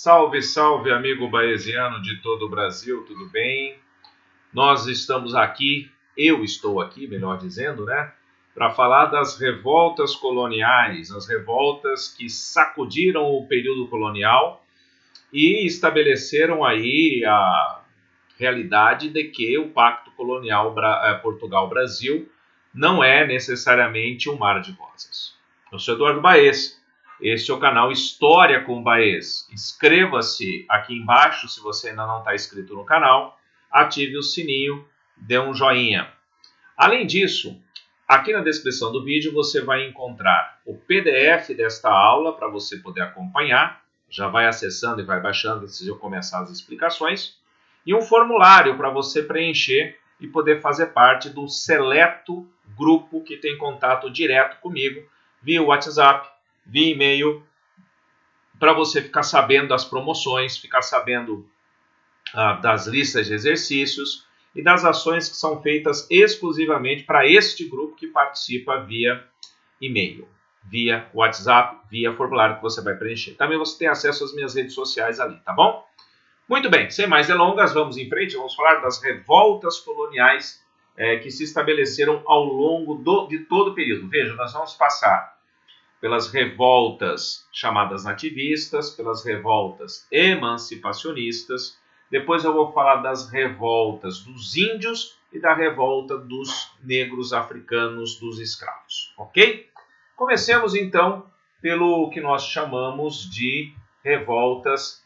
Salve, salve, amigo baesiano de todo o Brasil, tudo bem? Nós estamos aqui, eu estou aqui, melhor dizendo, né? Para falar das revoltas coloniais, as revoltas que sacudiram o período colonial e estabeleceram aí a realidade de que o Pacto Colonial Portugal-Brasil não é necessariamente um mar de rosas. Eu sou Eduardo Baes. Este é o canal História com Baes. Inscreva-se aqui embaixo se você ainda não está inscrito no canal. Ative o sininho, dê um joinha. Além disso, aqui na descrição do vídeo você vai encontrar o PDF desta aula para você poder acompanhar. Já vai acessando e vai baixando antes de eu começar as explicações. E um formulário para você preencher e poder fazer parte do seleto grupo que tem contato direto comigo via WhatsApp, via e-mail, para você ficar sabendo das promoções, ficar sabendo das listas de exercícios e das ações que são feitas exclusivamente para este grupo que participa via e-mail, via WhatsApp, via formulário que você vai preencher. Também você tem acesso às minhas redes sociais ali, tá bom? Muito bem, sem mais delongas, vamos em frente, vamos falar das revoltas coloniais que se estabeleceram ao longo de todo o período. Veja, nós vamos passar pelas revoltas chamadas nativistas, pelas revoltas emancipacionistas. Depois eu vou falar das revoltas dos índios e da revolta dos negros africanos, dos escravos, ok? Comecemos então pelo que nós chamamos de revoltas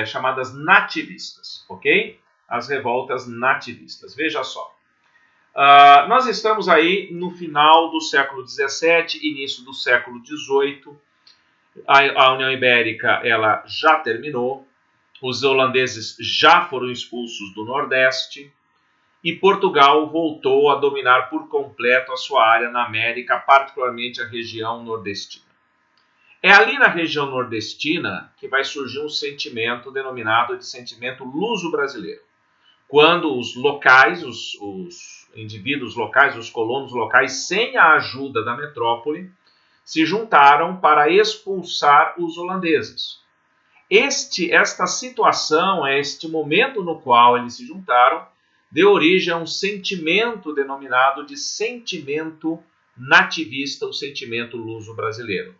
chamadas nativistas, ok? As revoltas nativistas. Veja só. Nós estamos aí no final do século XVII, início do século XVIII. A União Ibérica ela já terminou, os holandeses já foram expulsos do Nordeste e Portugal voltou a dominar por completo a sua área na América, particularmente a região nordestina. É ali na região nordestina que vai surgir um sentimento denominado de sentimento luso-brasileiro, quando os locais, os indivíduos locais, os colonos locais, sem a ajuda da metrópole, se juntaram para expulsar os holandeses. Esta situação, este momento no qual eles se juntaram, deu origem a um sentimento denominado de sentimento nativista, o sentimento luso-brasileiro.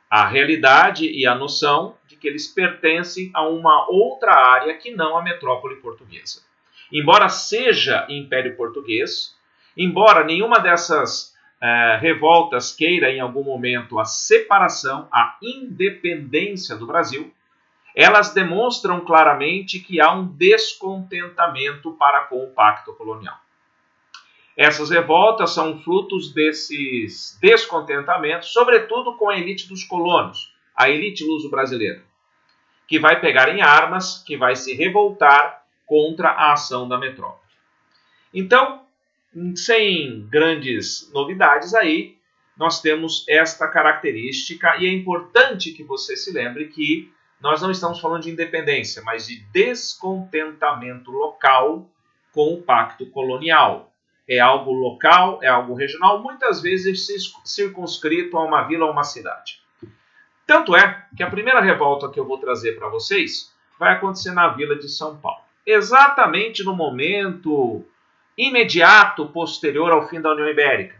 A realidade e a noção de que eles pertencem a uma outra área que não a metrópole portuguesa. Embora seja Império Português, embora nenhuma dessas revoltas queira em algum momento a separação, a independência do Brasil, elas demonstram claramente que há um descontentamento para com o pacto colonial. Essas revoltas são frutos desses descontentamentos, sobretudo com a elite dos colonos, a elite luso-brasileira, que vai pegar em armas, que vai se revoltar contra a ação da metrópole. Então, sem grandes novidades aí, nós temos esta característica e é importante que você se lembre que nós não estamos falando de independência, mas de descontentamento local com o pacto colonial. É algo local, é algo regional, muitas vezes circunscrito a uma vila ou uma cidade. Tanto é que a primeira revolta que eu vou trazer para vocês vai acontecer na vila de São Paulo. Exatamente no momento imediato posterior ao fim da União Ibérica.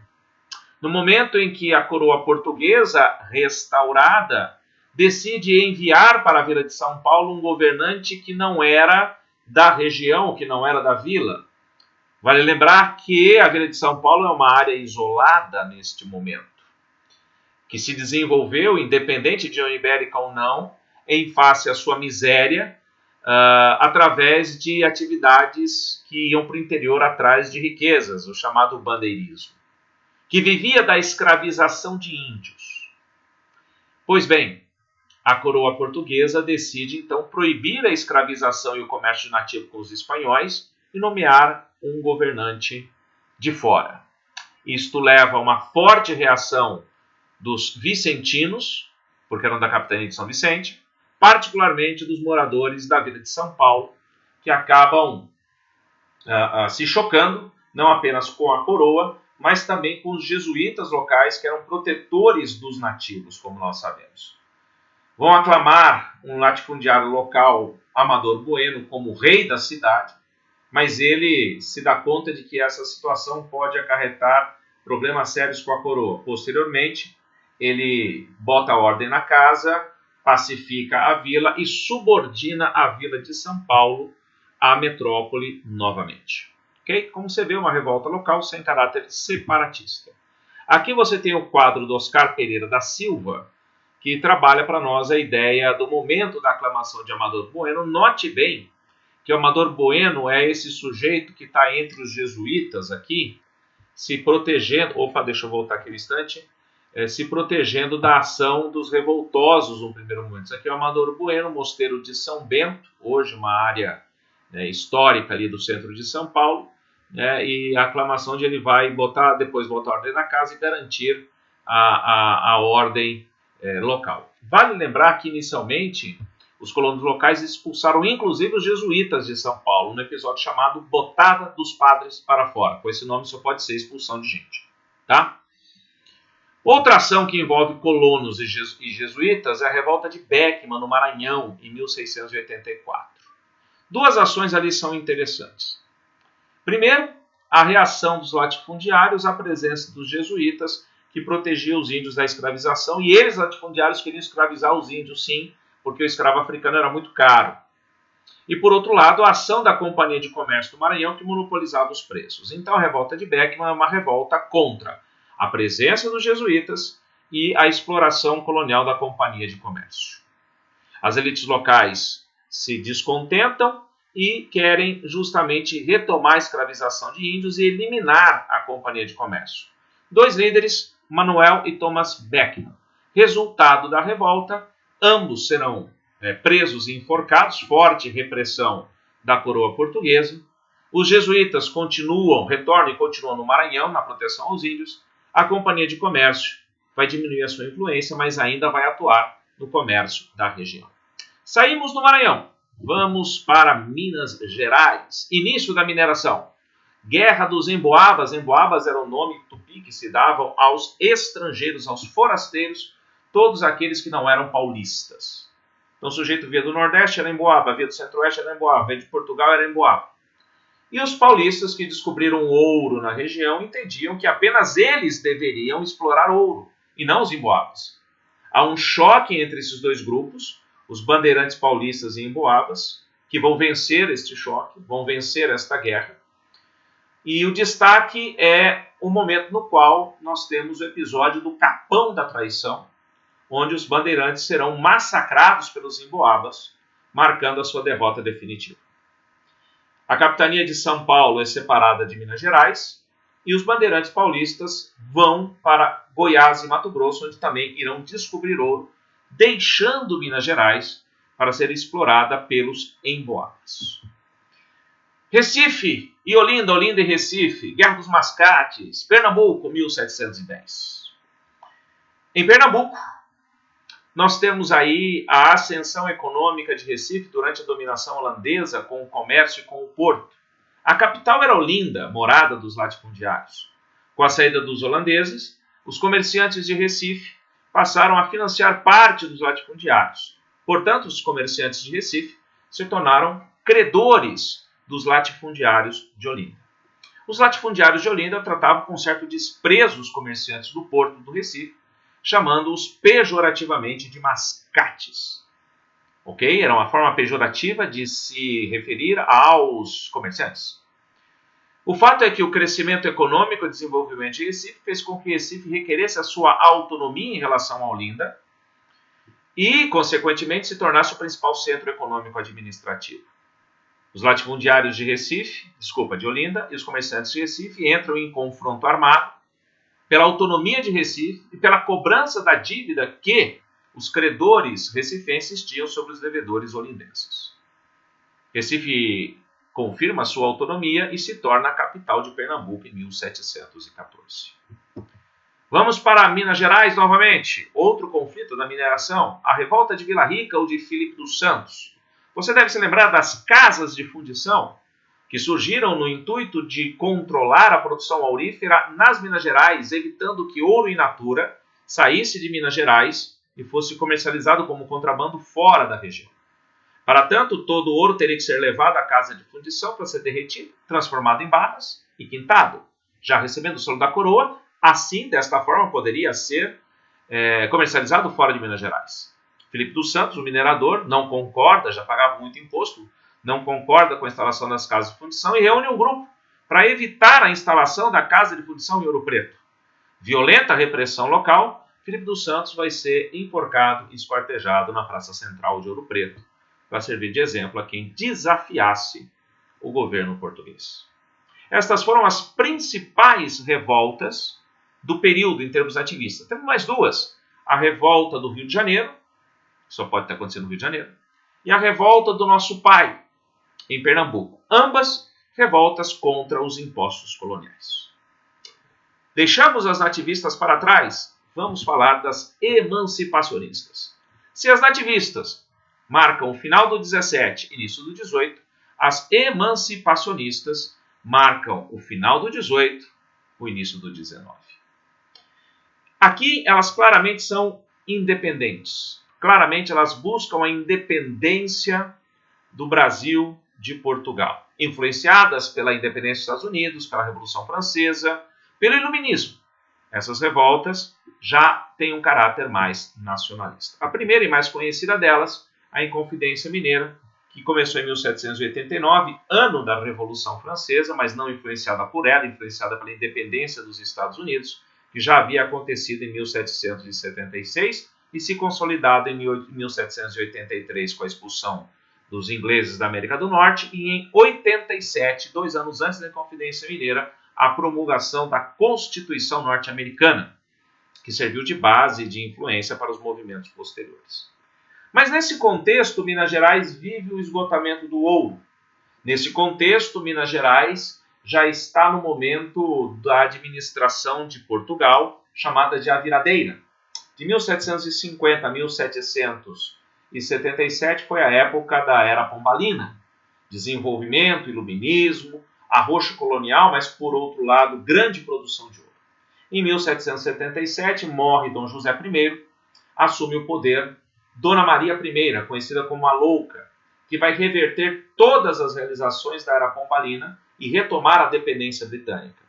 No momento em que a coroa portuguesa restaurada decide enviar para a vila de São Paulo um governante que não era da região, que não era da vila. Vale lembrar que a vila de São Paulo é uma área isolada neste momento, que se desenvolveu, independente de União Ibérica ou não, em face à sua miséria, através de atividades que iam para o interior atrás de riquezas, o chamado bandeirismo, que vivia da escravização de índios. Pois bem, a coroa portuguesa decide então proibir a escravização e o comércio nativo com os espanhóis e nomear um governante de fora. Isto leva a uma forte reação dos vicentinos, porque eram da capitania de São Vicente, particularmente dos moradores da vila de São Paulo, que acabam se chocando, não apenas com a coroa, mas também com os jesuítas locais, que eram protetores dos nativos, como nós sabemos. vão aclamar um latifundiário local, Amador Bueno, como rei da cidade, mas ele se dá conta de que essa situação pode acarretar problemas sérios com a coroa. Posteriormente, ele bota ordem na casa, pacifica a vila e subordina a vila de São Paulo à metrópole novamente. Okay? Como você vê, uma revolta local sem caráter separatista. Aqui você tem o quadro do Oscar Pereira da Silva, que trabalha para nós a ideia do momento da aclamação de Amador Bueno. Note bem que o Amador Bueno é esse sujeito que está entre os jesuítas aqui, se protegendo, deixa eu voltar aqui um instante, se protegendo da ação dos revoltosos no primeiro momento. Isso aqui é o Amador Bueno, mosteiro de São Bento, hoje uma área histórica ali do centro de São Paulo, e a aclamação onde ele vai depois botar ordem na casa e garantir a ordem local. Vale lembrar que inicialmente os colonos locais expulsaram inclusive os jesuítas de São Paulo, no episódio chamado Botada dos Padres para Fora. Com esse nome só pode ser expulsão de gente. Tá? Outra ação que envolve colonos e jesuítas é a revolta de Beckman, no Maranhão, em 1684. Duas ações ali são interessantes. Primeiro, a reação dos latifundiários à presença dos jesuítas, que protegiam os índios da escravização, e eles, latifundiários, queriam escravizar os índios, sim, porque o escravo africano era muito caro. E, por outro lado, a ação da Companhia de Comércio do Maranhão, que monopolizava os preços. Então, a revolta de Beckman é uma revolta contra a presença dos jesuítas e a exploração colonial da Companhia de Comércio. As elites locais se descontentam e querem justamente retomar a escravização de índios e eliminar a Companhia de Comércio. Dois líderes, Manuel e Thomas Beckman. Resultado da revolta, ambos serão presos e enforcados, forte repressão da coroa portuguesa. Os jesuítas retornam e continuam no Maranhão, na proteção aos índios. A Companhia de Comércio vai diminuir a sua influência, mas ainda vai atuar no comércio da região. Saímos do Maranhão, vamos para Minas Gerais. Início da mineração. Guerra dos Emboabas. Emboabas era o nome tupi que se davam aos estrangeiros, aos forasteiros, todos aqueles que não eram paulistas. Então o sujeito via do Nordeste era Emboaba, via do Centro-Oeste era Emboaba, via de Portugal era Emboaba. E os paulistas que descobriram ouro na região entendiam que apenas eles deveriam explorar ouro, e não os emboabas. Há um choque entre esses dois grupos, os bandeirantes paulistas e emboabas, que vão vencer este choque, vão vencer esta guerra. E o destaque é o momento no qual nós temos o episódio do Capão da Traição, onde os bandeirantes serão massacrados pelos emboabas, marcando a sua derrota definitiva. A capitania de São Paulo é separada de Minas Gerais e os bandeirantes paulistas vão para Goiás e Mato Grosso, onde também irão descobrir ouro, deixando Minas Gerais para ser explorada pelos emboabas. Recife e Olinda, Olinda e Recife, Guerra dos Mascates, Pernambuco, 1710. Em Pernambuco, nós temos aí a ascensão econômica de Recife durante a dominação holandesa com o comércio e com o porto. A capital era Olinda, morada dos latifundiários. Com a saída dos holandeses, os comerciantes de Recife passaram a financiar parte dos latifundiários. Portanto, os comerciantes de Recife se tornaram credores dos latifundiários de Olinda. Os latifundiários de Olinda tratavam com certo desprezo os comerciantes do porto do Recife, chamando-os pejorativamente de mascates. Ok? Era uma forma pejorativa de se referir aos comerciantes. O fato é que o crescimento econômico e desenvolvimento de Recife fez com que Recife requeresse a sua autonomia em relação a Olinda e, consequentemente, se tornasse o principal centro econômico administrativo. Os latifundiários de Olinda e os comerciantes de Recife entram em confronto armado pela autonomia de Recife e pela cobrança da dívida que os credores recifenses tinham sobre os devedores olindenses. Recife confirma sua autonomia e se torna a capital de Pernambuco em 1714. Vamos para Minas Gerais novamente. Outro conflito da mineração, a revolta de Vila Rica ou de Filipe dos Santos. Você deve se lembrar das casas de fundição, que surgiram no intuito de controlar a produção aurífera nas Minas Gerais, evitando que ouro in natura saísse de Minas Gerais e fosse comercializado como contrabando fora da região. Para tanto, todo o ouro teria que ser levado à casa de fundição para ser derretido, transformado em barras e quintado, já recebendo o selo da coroa. Assim, desta forma, poderia ser comercializado fora de Minas Gerais. Felipe dos Santos, o minerador, não concorda, já pagava muito imposto, não concorda com a instalação das casas de fundição e reúne um grupo para evitar a instalação da casa de fundição em Ouro Preto. Violenta a repressão local, Felipe dos Santos vai ser enforcado e esquartejado na Praça Central de Ouro Preto, para servir de exemplo a quem desafiasse o governo português. Estas foram as principais revoltas do período em termos ativistas. Temos mais duas. A revolta do Rio de Janeiro, que só pode ter acontecido no Rio de Janeiro, e a revolta do Nosso Pai, em Pernambuco. Ambas revoltas contra os impostos coloniais. Deixamos as nativistas para trás, vamos falar das emancipacionistas. Se as nativistas marcam o final do 17, início do 18, as emancipacionistas marcam o final do 18, o início do 19. Aqui elas claramente são independentes. Claramente elas buscam a independência do Brasil de Portugal, influenciadas pela independência dos Estados Unidos, pela Revolução Francesa, pelo Iluminismo. Essas revoltas já têm um caráter mais nacionalista. A primeira e mais conhecida delas, a Inconfidência Mineira, que começou em 1789, ano da Revolução Francesa, mas não influenciada por ela, influenciada pela independência dos Estados Unidos, que já havia acontecido em 1776 e se consolidado em 1783 com a expulsão dos ingleses da América do Norte e em 87, 2 anos antes da Inconfidência Mineira, a promulgação da Constituição norte-americana, que serviu de base e de influência para os movimentos posteriores. Mas nesse contexto, Minas Gerais vive o esgotamento do ouro. Nesse contexto, Minas Gerais já está no momento da administração de Portugal, chamada de A Viradeira. De 1750 a 1777 foi a época da Era Pombalina. Desenvolvimento, iluminismo, arroxo colonial, mas por outro lado, grande produção de ouro. Em 1777 morre Dom José I, assume o poder Dona Maria I, conhecida como a Louca, que vai reverter todas as realizações da Era Pombalina e retomar a dependência britânica.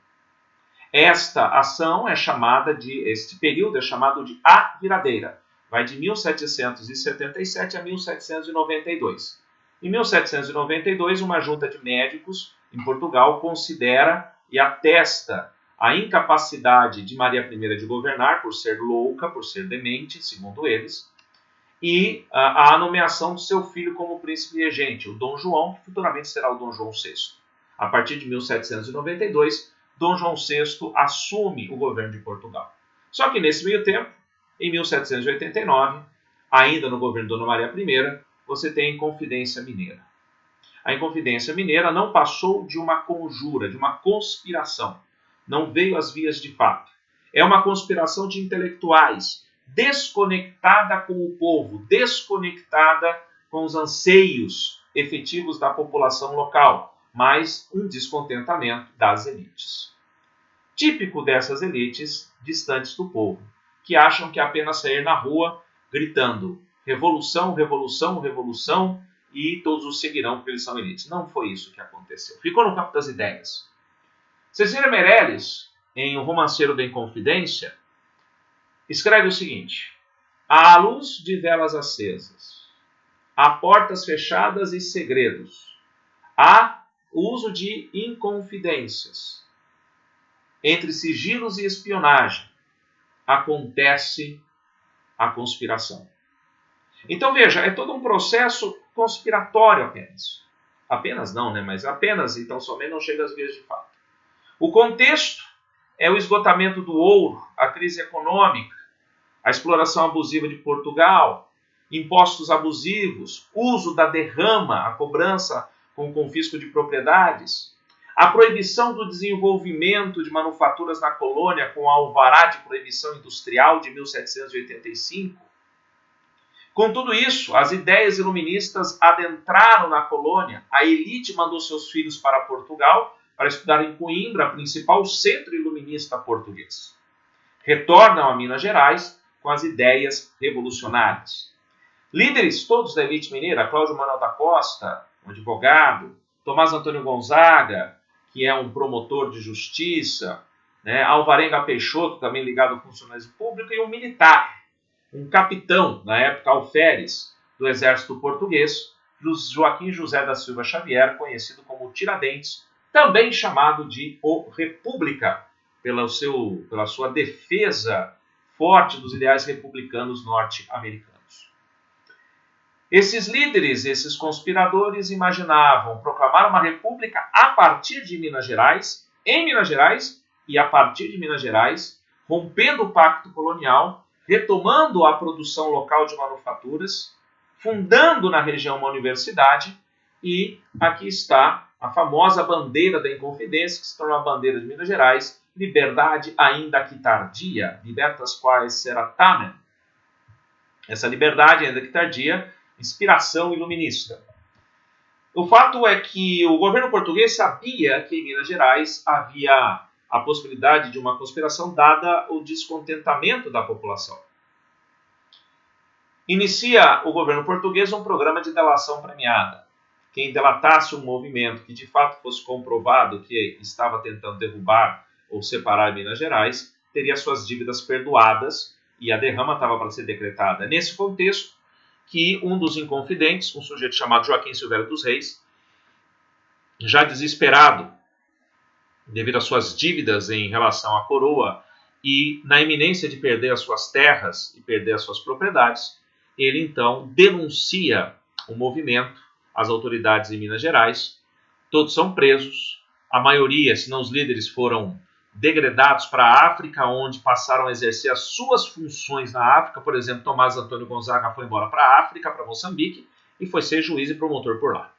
Esta ação este período é chamado de A Viradeira. Vai de 1777 a 1792. Em 1792, uma junta de médicos em Portugal considera e atesta a incapacidade de Maria I de governar por ser louca, por ser demente, segundo eles, e a nomeação do seu filho como príncipe regente, o Dom João, que futuramente será o Dom João VI. A partir de 1792, Dom João VI assume o governo de Portugal. Só que nesse meio tempo, em 1789, ainda no governo de Dona Maria I, você tem a Inconfidência Mineira. A Inconfidência Mineira não passou de uma conjura, de uma conspiração. Não veio às vias de fato. É uma conspiração de intelectuais, desconectada com o povo, desconectada com os anseios efetivos da população local, mas um descontentamento das elites. Típico dessas elites distantes do povo, que acham que é apenas sair na rua gritando revolução, revolução, revolução, e todos os seguirão porque eles são elites. Não foi isso que aconteceu. Ficou no campo das ideias. Cecília Meirelles, em O Romanceiro da Inconfidência, escreve o seguinte: há luz de velas acesas, há portas fechadas e segredos, há uso de inconfidências. Entre sigilos e espionagem acontece a conspiração. Então veja, é todo um processo conspiratório apenas. Apenas não, né? Mas apenas, então somente não chega às vias de fato. O contexto é o esgotamento do ouro, a crise econômica, a exploração abusiva de Portugal, impostos abusivos, uso da derrama, a cobrança com o confisco de propriedades, a proibição do desenvolvimento de manufaturas na colônia com o alvará de proibição industrial de 1785. Com tudo isso, as ideias iluministas adentraram na colônia, a elite mandou seus filhos para Portugal para estudar em Coimbra, principal centro iluminista português. Retornam a Minas Gerais com as ideias revolucionárias. Líderes todos da elite mineira, Cláudio Manuel da Costa, um advogado, Tomás Antônio Gonzaga, que é um promotor de justiça, né? Alvarenga Peixoto, também ligado ao funcionalismo público, e um militar, um capitão, na época alferes, do exército português, Joaquim José da Silva Xavier, conhecido como Tiradentes, também chamado de O República, pela sua defesa forte dos ideais republicanos norte-americanos. Esses líderes, esses conspiradores, imaginavam proclamar uma república a partir de Minas Gerais, em Minas Gerais e a partir de Minas Gerais, rompendo o pacto colonial, retomando a produção local de manufaturas, fundando na região uma universidade, e aqui está a famosa bandeira da Inconfidência, que se tornou a bandeira de Minas Gerais, liberdade ainda que tardia, libertas quaes sera tamen. Essa liberdade ainda que tardia, inspiração iluminista. O fato é que o governo português sabia que em Minas Gerais havia a possibilidade de uma conspiração dada o descontentamento da população. Inicia o governo português um programa de delação premiada. Quem delatasse um movimento que de fato fosse comprovado que estava tentando derrubar ou separar Minas Gerais, teria suas dívidas perdoadas e a derrama estava para ser decretada. Nesse contexto, que um dos inconfidentes, um sujeito chamado Joaquim Silvério dos Reis, já desesperado devido às suas dívidas em relação à coroa e na iminência de perder as suas terras e perder as suas propriedades, ele então denuncia o movimento às autoridades em Minas Gerais. Todos são presos, a maioria, se não os líderes, foram degradados para a África, onde passaram a exercer as suas funções na África. Por exemplo, Tomás Antônio Gonzaga foi embora para a África, para Moçambique, e foi ser juiz e promotor por lá.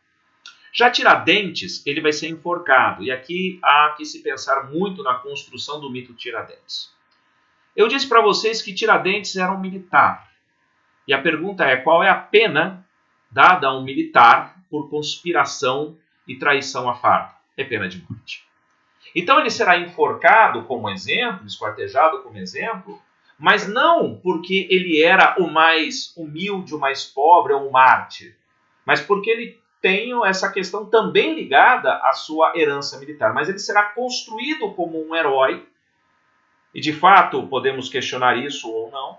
Já Tiradentes, ele vai ser enforcado, e aqui há que se pensar muito na construção do mito Tiradentes. Eu disse para vocês que Tiradentes era um militar, e a pergunta é, qual é a pena dada a um militar por conspiração e traição à farda? É pena de morte. Então ele será enforcado como exemplo, esquartejado como exemplo, mas não porque ele era o mais humilde, o mais pobre ou um mártir, mas porque ele tem essa questão também ligada à sua herança militar. Mas ele será construído como um herói, e de fato podemos questionar isso ou não,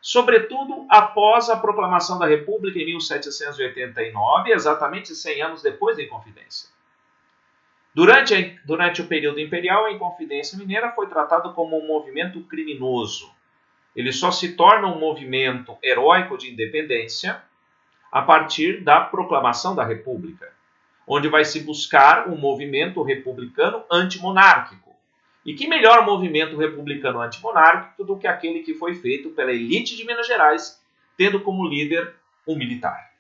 sobretudo após a proclamação da República em 1789, exatamente 100 anos depois da Inconfidência. Durante o período imperial, a Inconfidência Mineira foi tratada como um movimento criminoso. Ele só se torna um movimento heróico de independência a partir da proclamação da República, onde vai se buscar um movimento republicano antimonárquico. E que melhor movimento republicano antimonárquico do que aquele que foi feito pela elite de Minas Gerais, tendo como líder um militar.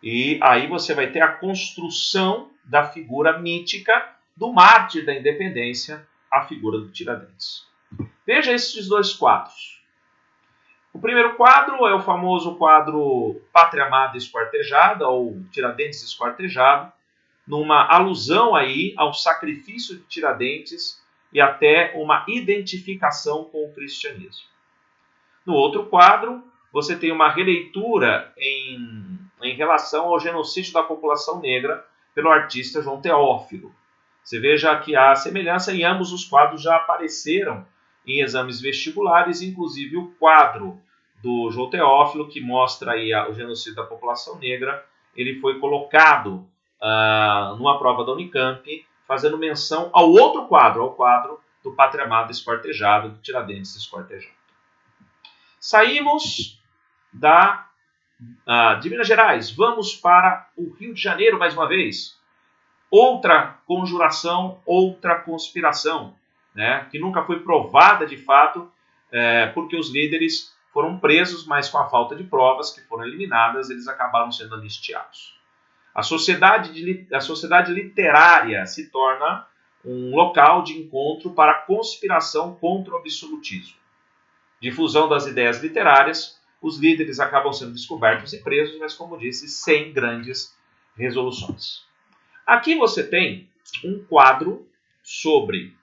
E aí você vai ter a construção da figura mítica do mártir da independência, a figura do Tiradentes. Veja esses dois quadros. O primeiro quadro é o famoso quadro Pátria Amada Esquartejada, ou Tiradentes Esquartejado, numa alusão aí ao sacrifício de Tiradentes e até uma identificação com o cristianismo. No outro quadro, você tem uma releitura em relação ao genocídio da população negra pelo artista João Teófilo. Você veja que há semelhança e ambos os quadros já apareceram em exames vestibulares, inclusive o quadro do João Teófilo, que mostra aí o genocídio da população negra, ele foi colocado numa prova da Unicamp, fazendo menção ao outro quadro, ao quadro do Pátria Amada Esquartejado, do Tiradentes Esquartejado. Saímos de Minas Gerais, vamos para o Rio de Janeiro mais uma vez. Outra conjuração, outra conspiração, né, que nunca foi provada de fato, porque os líderes foram presos, mas com a falta de provas, que foram eliminadas, eles acabaram sendo anistiados. A sociedade literária se torna um local de encontro para a conspiração contra o absolutismo. Difusão das ideias literárias, os líderes acabam sendo descobertos e presos, mas, como disse, sem grandes resoluções. Aqui você tem um quadro sobre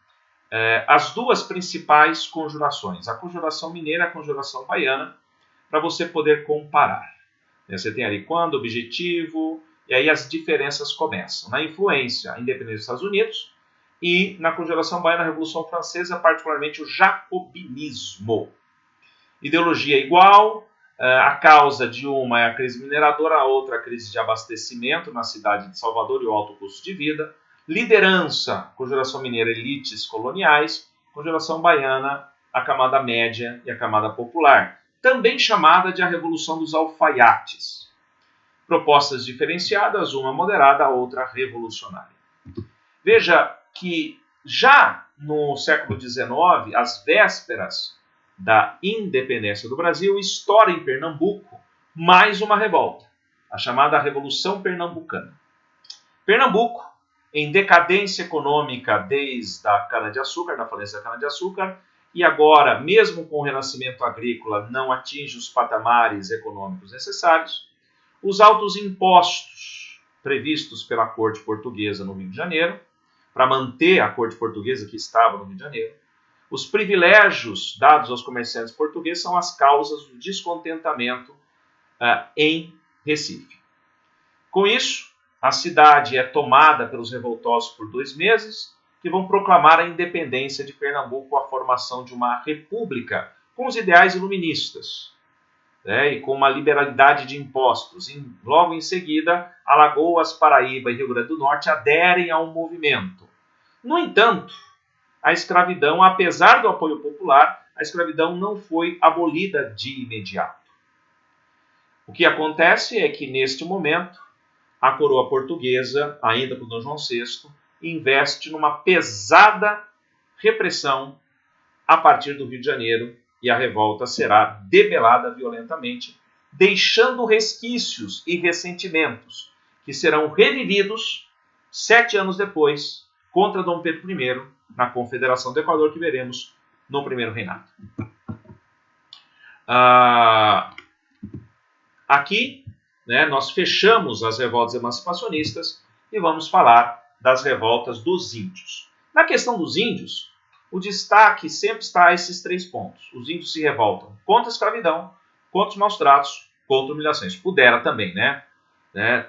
as duas principais conjurações, a conjuração mineira e a conjuração baiana, para você poder comparar. Você tem ali quando, objetivo, e aí as diferenças começam. Na influência, a independência dos Estados Unidos, e na conjuração baiana, a Revolução Francesa, particularmente o jacobinismo. Ideologia igual, a causa de uma é a crise mineradora, a outra a crise de abastecimento na cidade de Salvador e o alto custo de vida. Liderança, conjuração mineira, elites coloniais. Conjuração baiana, a camada média e a camada popular. Também chamada de a Revolução dos Alfaiates. Propostas diferenciadas, uma moderada, a outra revolucionária. Veja que já no século XIX, às vésperas da independência do Brasil, estoura em Pernambuco mais uma revolta, a chamada Revolução Pernambucana. Pernambuco, em decadência econômica desde a cana-de-açúcar, da falência da cana-de-açúcar, e agora, mesmo com o renascimento agrícola, não atinge os patamares econômicos necessários. Os altos impostos previstos pela corte portuguesa no Rio de Janeiro, para manter a corte portuguesa que estava no Rio de Janeiro, os privilégios dados aos comerciantes portugueses são as causas do descontentamento em Recife. Com isso, a cidade é tomada pelos revoltosos por 2 meses, que vão proclamar a independência de Pernambuco, a formação de uma república com os ideais iluministas, e com uma liberalidade de impostos. Logo em seguida, Alagoas, Paraíba e Rio Grande do Norte aderem ao movimento. No entanto, a escravidão, apesar do apoio popular, a escravidão não foi abolida de imediato. O que acontece é que, neste momento, a coroa portuguesa, ainda com Dom João VI, investe numa pesada repressão a partir do Rio de Janeiro, e a revolta será debelada violentamente, deixando resquícios e ressentimentos que serão revividos 7 anos depois contra Dom Pedro I na Confederação do Equador, que veremos no primeiro reinado. Aqui, nós fechamos as revoltas emancipacionistas e vamos falar das revoltas dos índios. Na questão dos índios, o destaque sempre está a esses 3 pontos. Os índios se revoltam contra a escravidão, contra os maus-tratos, contra humilhações. Pudera também,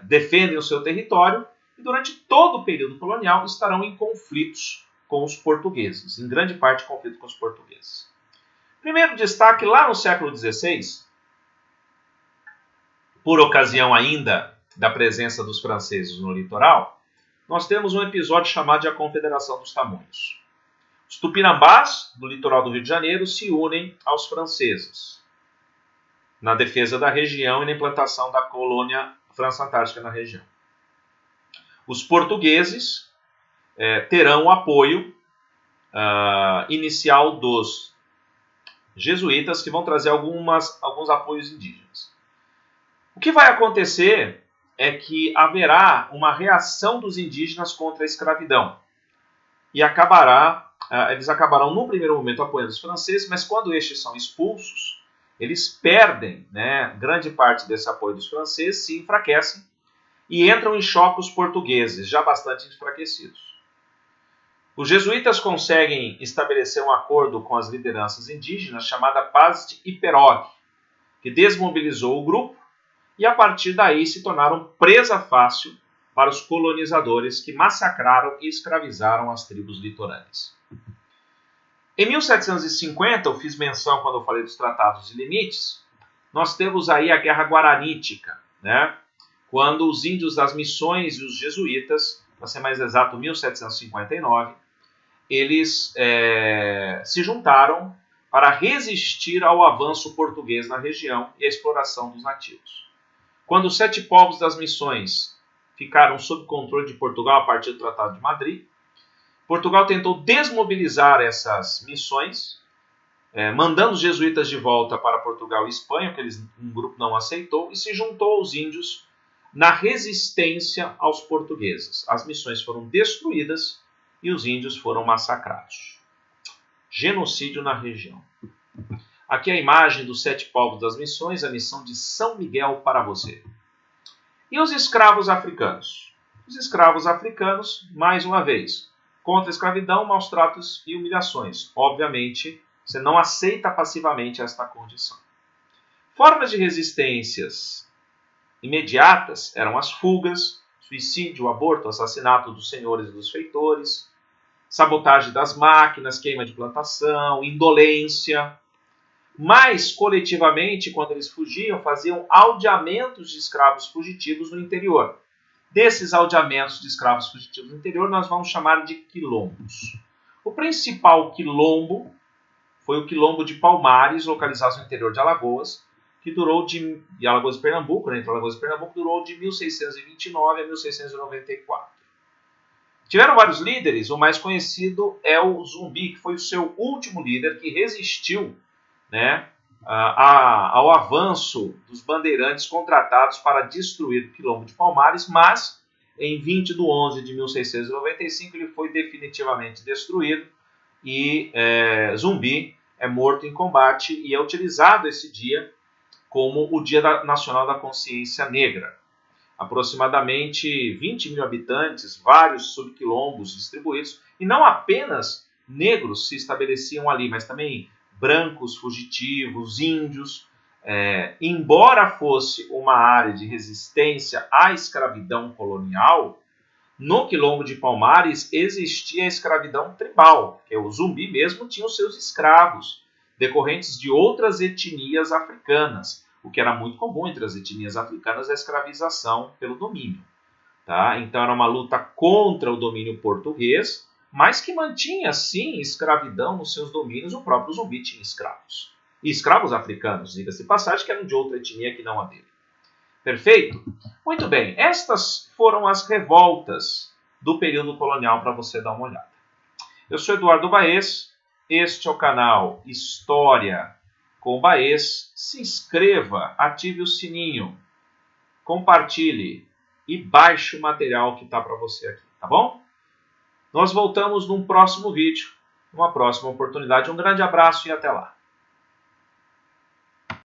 defendem o seu território e durante todo o período colonial estarão em conflitos com os portugueses, em grande parte conflito com os portugueses. Primeiro destaque, lá no século XVI, por ocasião ainda da presença dos franceses no litoral, nós temos um episódio chamado de a Confederação dos Tamoios. Os tupinambás, do litoral do Rio de Janeiro, se unem aos franceses na defesa da região e na implantação da colônia França-Antártica na região. Os portugueses terão o apoio inicial dos jesuítas, que vão trazer alguns apoios indígenas. O que vai acontecer é que haverá uma reação dos indígenas contra a escravidão. E eles acabarão, no primeiro momento, apoiando os franceses, mas quando estes são expulsos, eles perdem grande parte desse apoio dos franceses, se enfraquecem e entram em choque os portugueses, já bastante enfraquecidos. Os jesuítas conseguem estabelecer um acordo com as lideranças indígenas chamada Paz de Iperogue, que desmobilizou o grupo e a partir daí se tornaram presa fácil para os colonizadores que massacraram e escravizaram as tribos litorâneas. Em 1750, eu fiz menção quando eu falei dos tratados de limites, nós temos aí a Guerra Guaranítica, quando os índios das missões e os jesuítas, para ser mais exato, 1759, eles se juntaram para resistir ao avanço português na região e à exploração dos nativos. Quando os 7 povos das missões ficaram sob controle de Portugal a partir do Tratado de Madrid, Portugal tentou desmobilizar essas missões, mandando os jesuítas de volta para Portugal e Espanha, que um grupo não aceitou, e se juntou aos índios na resistência aos portugueses. As missões foram destruídas e os índios foram massacrados. Genocídio na região. Aqui a imagem dos 7 povos das missões, a missão de São Miguel para você. E os escravos africanos? Os escravos africanos, mais uma vez, contra a escravidão, maus tratos e humilhações. Obviamente, você não aceita passivamente esta condição. Formas de resistências imediatas eram as fugas, suicídio, aborto, assassinato dos senhores e dos feitores, sabotagem das máquinas, queima de plantação, indolência. Mas, coletivamente, quando eles fugiam, faziam aldeamentos de escravos fugitivos no interior. Desses aldeamentos de escravos fugitivos no interior, nós vamos chamar de quilombos. O principal quilombo foi o quilombo de Palmares, localizado no interior de Alagoas, que durou de Alagoas e Pernambuco, né, entre Alagoas e Pernambuco, durou de 1629 a 1694. Tiveram vários líderes, o mais conhecido é o Zumbi, que foi o seu último líder que resistiu, né, ao avanço dos bandeirantes contratados para destruir o quilombo de Palmares, mas em 20 de 11 de 1695 ele foi definitivamente destruído e Zumbi é morto em combate e é utilizado esse dia como o Dia Nacional da Consciência Negra. Aproximadamente 20 mil habitantes, vários subquilombos distribuídos, e não apenas negros se estabeleciam ali, mas também brancos, fugitivos, índios. Embora fosse uma área de resistência à escravidão colonial, no quilombo de Palmares existia a escravidão tribal, que o Zumbi mesmo tinha os seus escravos, decorrentes de outras etnias africanas. O que era muito comum entre as etnias africanas é a escravização pelo domínio. Tá? Então era uma luta contra o domínio português, mas que mantinha, sim, escravidão nos seus domínios. O próprio Zumbi tinha escravos. E escravos africanos, diga-se de passagem, que eram de outra etnia que não a dele. Perfeito? Muito bem, estas foram as revoltas do período colonial para você dar uma olhada. Eu sou Eduardo Baez, este é o canal História com Baez. Se inscreva, ative o sininho, compartilhe e baixe o material que está para você aqui, tá bom? Nós voltamos num próximo vídeo, numa próxima oportunidade. Um grande abraço e até lá.